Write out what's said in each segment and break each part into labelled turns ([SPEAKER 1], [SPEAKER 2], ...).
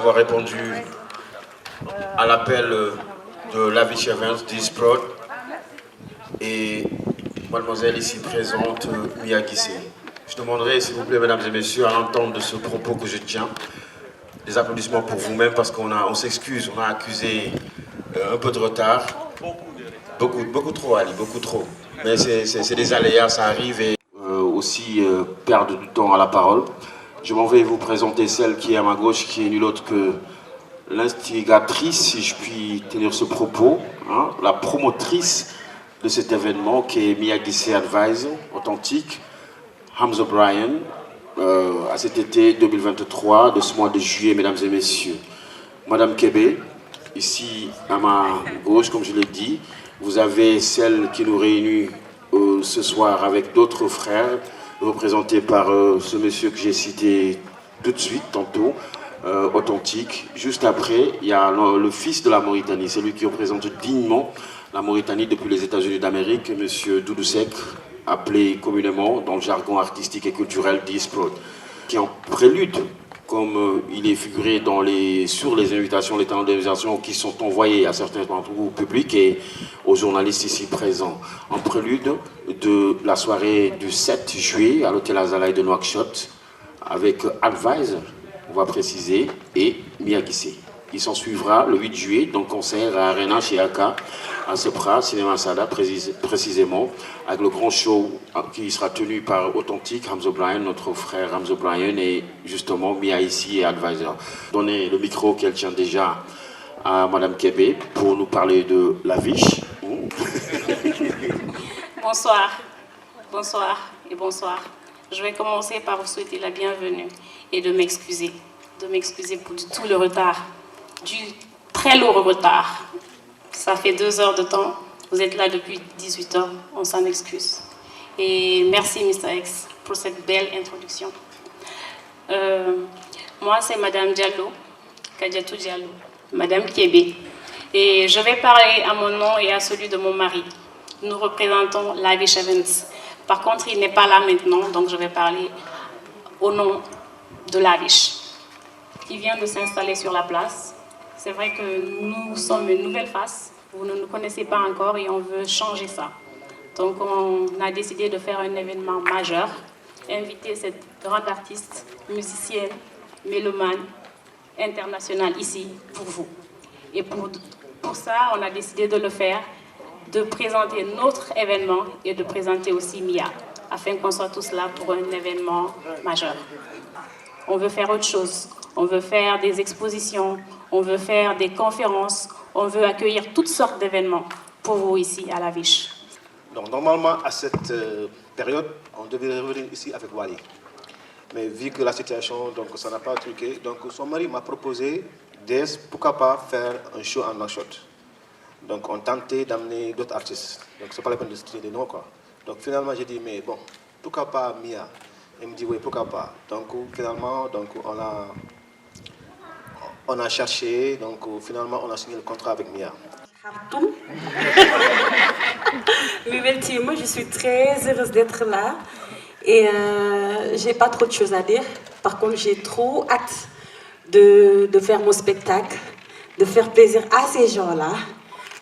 [SPEAKER 1] d'avoir répondu à l'appel de Lavish Evans, d'Isprod, et mademoiselle ici présente, Mia Guissé. Je demanderai, s'il vous plaît, mesdames et messieurs, à l'entente de ce propos que je tiens, des applaudissements pour vous-même parce qu'on s'excuse, on a accusé un peu de retard. Beaucoup trop, Ali, beaucoup trop. Mais c'est des aléas, ça arrive, et aussi perdre du temps à la parole. Je m'en vais vous présenter celle qui est à ma gauche, qui est nulle autre que l'instigatrice, si je puis tenir ce propos, hein, la promotrice de cet événement, qui est Mia Guissé Advice, authentique, Hamza Bryan, à cet été 2023, de ce mois de juillet, mesdames et messieurs. Madame Kébé, ici à ma gauche, comme je l'ai dit, vous avez celle qui nous réunit ce soir avec d'autres frères, représentés par ce monsieur que j'ai cité tout de suite, tantôt, authentique. Juste après, il y a le fils de la Mauritanie, celui qui représente dignement la Mauritanie depuis les États-Unis d'Amérique, monsieur Doudou Seck, appelé communément dans le jargon artistique et culturel d'Isprod, qui en prélude, comme il est figuré sur les invitations, les télévisions qui sont envoyées à certains d'entre vous, publics et aux journalistes ici présents, en prélude de la soirée du 7 juillet à l'hôtel Azalaï de Nouakchott, avec Advice, on va préciser, et Mia Guissé. Il s'en suivra le 8 juillet, donc concert à Arena chez Aka, à Sepra, Cinéma Sada, précisément, avec le grand show qui sera tenu par Authentique, Hamza Bryan, notre frère Hamza Bryan, et justement Mia ici et Advisor. Donner le micro qu'elle tient déjà à Madame Kébé pour nous parler de Lavish.
[SPEAKER 2] Bonsoir, bonsoir et bonsoir. Je vais commencer par vous souhaiter la bienvenue et de m'excuser pour tout le retard, du très lourd retard. Ça fait 2 heures de temps, vous êtes là depuis 18 heures, on s'en excuse. Et merci Mr. X pour cette belle introduction. Moi c'est Madame Diallo, Kadiatou Diallo, Madame Kébé. Et je vais parler à mon nom et à celui de mon mari. Nous représentons Lavish Evans. Par contre, il n'est pas là maintenant, donc je vais parler au nom de Lavish, qui vient de s'installer sur la place. C'est vrai que nous sommes une nouvelle face, vous ne nous connaissez pas encore et on veut changer ça. Donc on a décidé de faire un événement majeur, inviter cette grande artiste, musicienne, mélomane, internationale ici pour vous. Et pour ça, on a décidé de le faire, de présenter notre événement et de présenter aussi Mia, afin qu'on soit tous là pour un événement majeur. On veut faire autre chose, on veut faire des expositions, on veut faire des conférences, on veut accueillir toutes sortes d'événements pour vous ici à Lavish.
[SPEAKER 3] Donc normalement à cette période, on devait revenir ici avec Wally. Mais vu que la situation, donc ça n'a pas truqué, donc son mari m'a proposé pourquoi pas faire un show en Nouakchott. Donc on tentait d'amener d'autres artistes. Donc c'est pas la peine de citer des noms quoi. Donc finalement j'ai dit mais bon, pourquoi pas Mia? Il me dit oui, pourquoi pas. Donc finalement donc on a cherché, donc finalement on a signé le contrat avec Mia.
[SPEAKER 4] Moi je suis très heureuse d'être là et j'ai pas trop de choses à dire. Par contre j'ai trop hâte de faire mon spectacle, de faire plaisir à ces gens-là,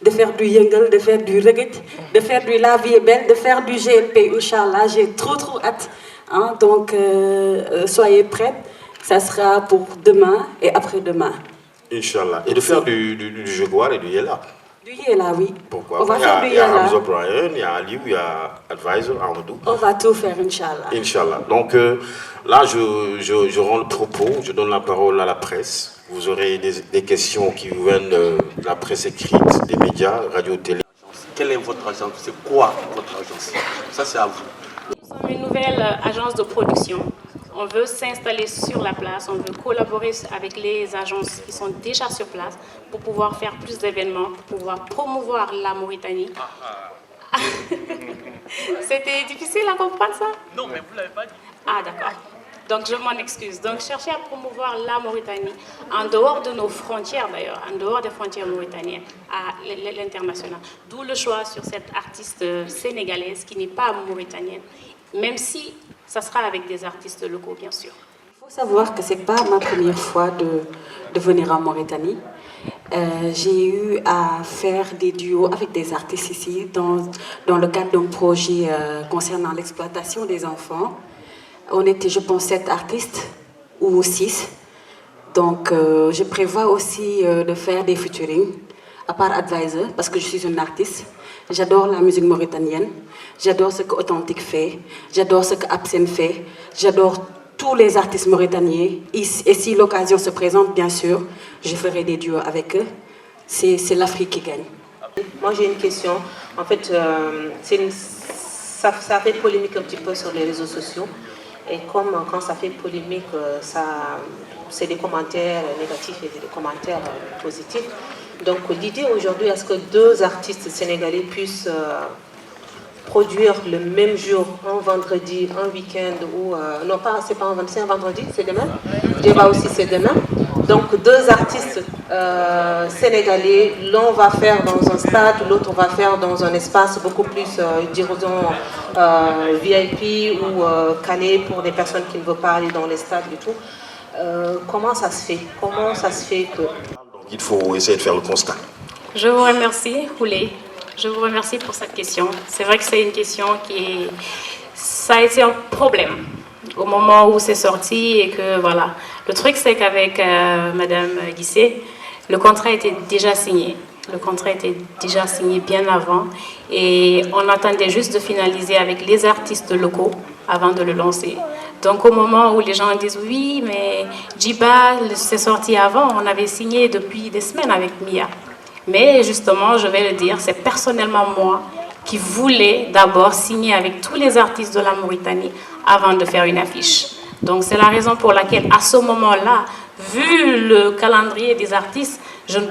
[SPEAKER 4] de faire du yengel, de faire du reggae, de faire du La Vie est Belle, de faire du GLP, Inch'Allah. J'ai trop hâte. Hein? Donc soyez prêts, ça sera pour demain et après-demain.
[SPEAKER 1] Inch'Allah. Et de faire du Jaguar et du Yella.
[SPEAKER 4] Du Yella, oui.
[SPEAKER 1] Pourquoi?
[SPEAKER 4] On va faire du
[SPEAKER 1] Il y a
[SPEAKER 4] Yella.
[SPEAKER 1] Hamza Bryan, il y a Ali, il y a Advisor, Amadou.
[SPEAKER 4] On va tout faire, Inch'Allah.
[SPEAKER 1] Inch'Allah. Donc là, je rends le propos, je donne la parole à la presse. Vous aurez des questions qui vous viennent de la presse écrite, des médias, radio, télé.
[SPEAKER 5] Quelle est votre agence? C'est quoi votre agence? Ça, c'est à vous.
[SPEAKER 2] Nous sommes une nouvelle agence de production. On veut s'installer sur la place, on veut collaborer avec les agences qui sont déjà sur place pour pouvoir faire plus d'événements, pour pouvoir promouvoir la Mauritanie. C'était difficile à comprendre ça?
[SPEAKER 5] Non, mais vous ne l'avez pas dit.
[SPEAKER 2] Ah d'accord. Donc je m'en excuse. Donc chercher à promouvoir la Mauritanie en dehors de nos frontières d'ailleurs, en dehors des frontières mauritaniennes, à l'international. D'où le choix sur cette artiste sénégalaise qui n'est pas mauritanienne, même si ça sera avec des artistes locaux bien sûr.
[SPEAKER 4] faut savoir que ce n'est pas ma première fois de venir en Mauritanie. J'ai eu à faire des duos avec des artistes ici dans le cadre d'un projet concernant l'exploitation des enfants. On était, je pense, 7 artistes ou 6. Donc, je prévois aussi de faire des featuring, à part Advisor, parce que je suis une artiste. J'adore la musique mauritanienne, j'adore ce que Authentique fait, j'adore ce que Absen fait, j'adore tous les artistes mauritaniens. Et si l'occasion se présente, bien sûr, je ferai des duos avec eux. C'est l'Afrique qui gagne.
[SPEAKER 6] Moi, j'ai une question. En fait, ça fait polémique un petit peu sur les réseaux sociaux. Et comme quand ça fait polémique, c'est des commentaires négatifs et des commentaires positifs. Donc l'idée aujourd'hui, est-ce que 2 artistes sénégalais puissent produire le même jour, un vendredi, un week-end, ou non pas, c'est pas un vendredi, c'est un vendredi, c'est demain. Djeba aussi c'est demain. Donc 2 artistes sénégalais, l'un va faire dans un stade, l'autre va faire dans un espace beaucoup plus, disons, VIP ou calé pour des personnes qui ne veulent pas aller dans les stades du tout. Comment ça se fait? Comment ça se fait que...
[SPEAKER 1] Il faut essayer de faire le constat.
[SPEAKER 2] Je vous remercie, Houlé. Je vous remercie pour cette question. C'est vrai que c'est une question ça a été un problème au moment où c'est sorti et que voilà. Le truc, c'est qu'avec Madame Guissé, le contrat était déjà signé. Le contrat était déjà signé bien avant et on attendait juste de finaliser avec les artistes locaux avant de le lancer. Donc au moment où les gens disent oui, mais Djiba, c'est sorti avant, on avait signé depuis des semaines avec Mia. Mais justement, je vais le dire, c'est personnellement moi qui voulais d'abord signer avec tous les artistes de la Mauritanie avant de faire une affiche. Donc c'est la raison pour laquelle à ce moment-là, vu le calendrier des artistes, on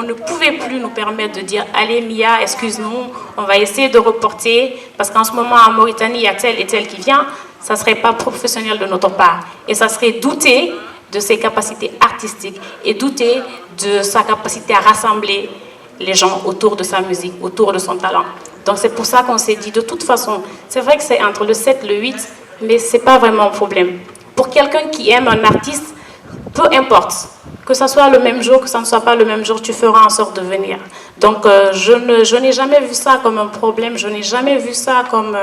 [SPEAKER 2] ne pouvait plus nous permettre de dire « Allez Mia, excuse-nous, on va essayer de reporter parce qu'en ce moment en Mauritanie, il y a tel et tel qui vient ». Ça ne serait pas professionnel de notre part et ça serait douter de ses capacités artistiques et douter de sa capacité à rassembler les gens autour de sa musique, autour de son talent. Donc c'est pour ça qu'on s'est dit de toute façon, c'est vrai que c'est entre le 7 et le 8, mais ce n'est pas vraiment un problème. Pour quelqu'un qui aime un artiste, peu importe, que ce soit le même jour, que ça ne soit pas le même jour, tu feras en sorte de venir. Donc je n'ai jamais vu ça comme un problème, je n'ai jamais vu ça comme,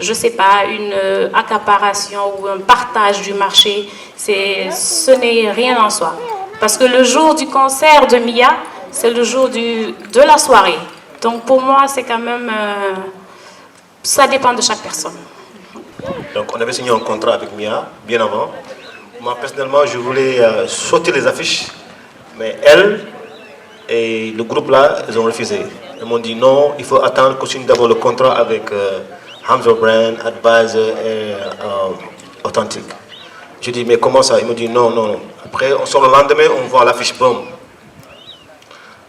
[SPEAKER 2] je ne sais pas, une accaparation ou un partage du marché. Ce n'est rien en soi. Parce que le jour du concert de Mia, c'est le jour de la soirée. Donc pour moi, c'est quand même, ça dépend de chaque personne.
[SPEAKER 3] Donc on avait signé un contrat avec Mia bien avant. Moi personnellement, je voulais sauter les affiches, mais elle et le groupe là, ils ont refusé. Ils m'ont dit non, il faut attendre qu'on signe d'abord le contrat avec Hamza Brand, Advisor et Authentique. Je dis mais comment ça? Ils m'ont dit non, non, non. Après, on sort le lendemain, on voit l'affiche, boum.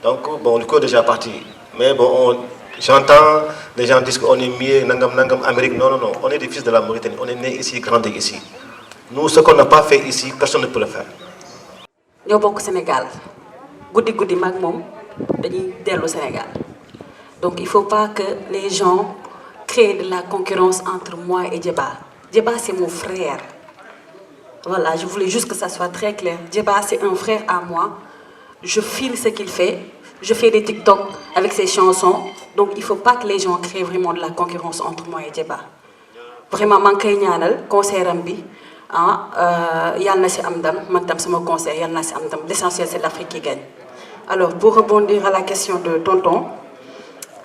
[SPEAKER 3] Donc bon, le coup est déjà parti. Mais bon, j'entends les gens disent qu'on est mieux, nangam, nangam, Amérique. Non, non, non, on est des fils de la Mauritanie, on est nés ici, grandis ici. Nous, ce qu'on n'a pas fait ici, personne ne peut le faire.
[SPEAKER 4] Nous sommes au Sénégal. Goudi goudi mag mom, dañuy dellu Sénégal. Donc il ne faut pas que les gens créent de la concurrence entre moi et Djeba. Djeba c'est mon frère. Voilà, je voulais juste que ça soit très clair. Djeba c'est un frère à moi. Je filme ce qu'il fait. Je fais des TikTok avec ses chansons. Donc il ne faut pas que les gens créent vraiment de la concurrence entre moi et Djeba. Vraiment, man kay ñaanal concert am bi. Yal na si am ndam, man tam sama conseil, yal na si am ndam. L'essentiel c'est l'Afrique qui gagne. Alors pour rebondir à la question de Tonton,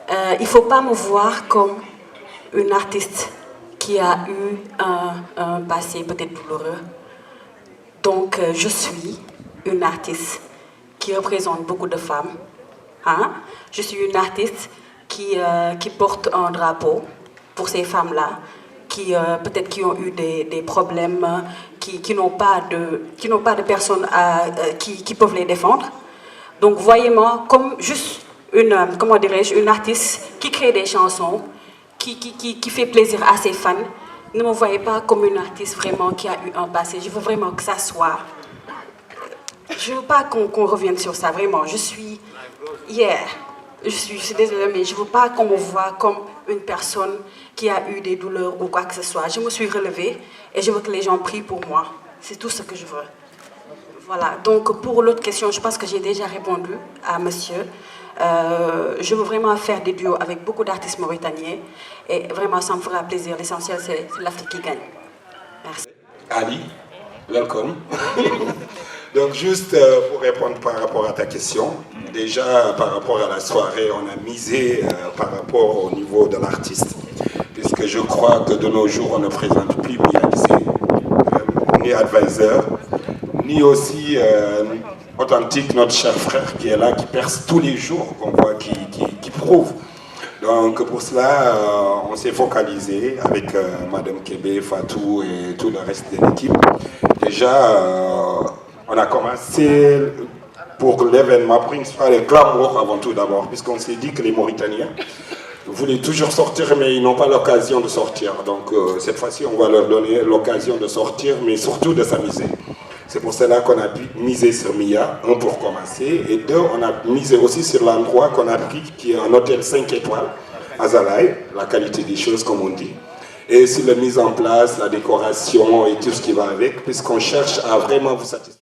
[SPEAKER 4] il ne faut pas me voir comme une artiste qui a eu un passé peut-être douloureux. Donc je suis une artiste qui représente beaucoup de femmes. Je suis une artiste qui porte un drapeau pour ces femmes-là. Qui peut-être qui ont eu des problèmes, qui n'ont pas de personnes qui peuvent les défendre. Donc voyez-moi comme juste une artiste qui crée des chansons, qui fait plaisir à ses fans. Ne me voyez pas comme une artiste vraiment qui a eu un passé. Je veux vraiment que ça soit... Je veux pas qu'on revienne sur ça, vraiment. Je suis désolée, mais je veux pas qu'on me voie comme une personne qui a eu des douleurs ou quoi que ce soit. Je me suis relevée et je veux que les gens prient pour moi. C'est tout ce que je veux. Voilà, donc pour l'autre question, je pense que j'ai déjà répondu à monsieur. Je veux vraiment faire des duos avec beaucoup d'artistes mauritaniens et vraiment ça me fera plaisir. L'essentiel c'est l'Afrique qui gagne. Merci.
[SPEAKER 7] Ali, welcome. Donc juste pour répondre par rapport à ta question, déjà par rapport à la soirée, on a misé par rapport au niveau de l'artiste, puisque je crois que de nos jours on ne présente plus Mia Guissé, ni Advisor, ni aussi Authentique, notre cher frère qui est là, qui perce tous les jours, qu'on voit, qui prouve. Donc pour cela, on s'est focalisé avec Madame Kébé, Fatou et tout le reste de l'équipe. Déjà, on a commencé pour l'événement, pour une soirée glamour avant tout d'abord, puisqu'on s'est dit que les Mauritaniens voulaient toujours sortir, mais ils n'ont pas l'occasion de sortir. Donc cette fois-ci, on va leur donner l'occasion de sortir, mais surtout de s'amuser. C'est pour cela qu'on a misé sur Mia, un pour commencer, et deux, on a misé aussi sur l'endroit qu'on a pris, qui est un hôtel 5 étoiles, à Zalaï, la qualité des choses comme on dit, et sur la mise en place, la décoration et tout ce qui va avec, puisqu'on cherche à vraiment vous satisfaire.